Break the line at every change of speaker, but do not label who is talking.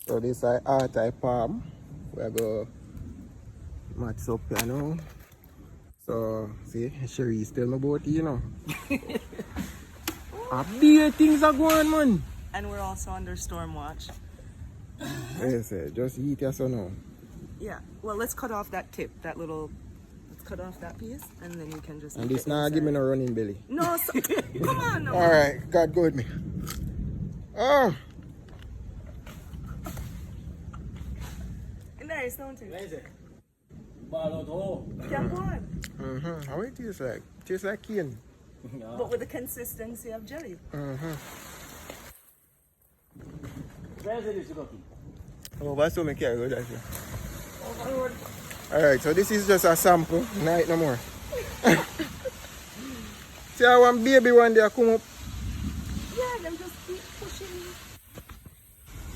So this is R-type palm. We go match up here now. So see, Sherry tell me about it, you know. A big things are going, man.
And we're also under storm watch.
Yes, just eat your son now.
Yeah. Well, let's cut off that tip, that little. Let's cut off that piece, and then you can just.
And this now give me no running belly.
No, so, come on. No.
All right, God go with me. Oh.
Nice, don't you?
Nice. Balo
Yeah, go on.
How it tastes like? Tastes like cane.
But with the consistency of jelly.
Oh, that's so make it good. Alright, so this is just a sample. Night no more. See how one baby one day come up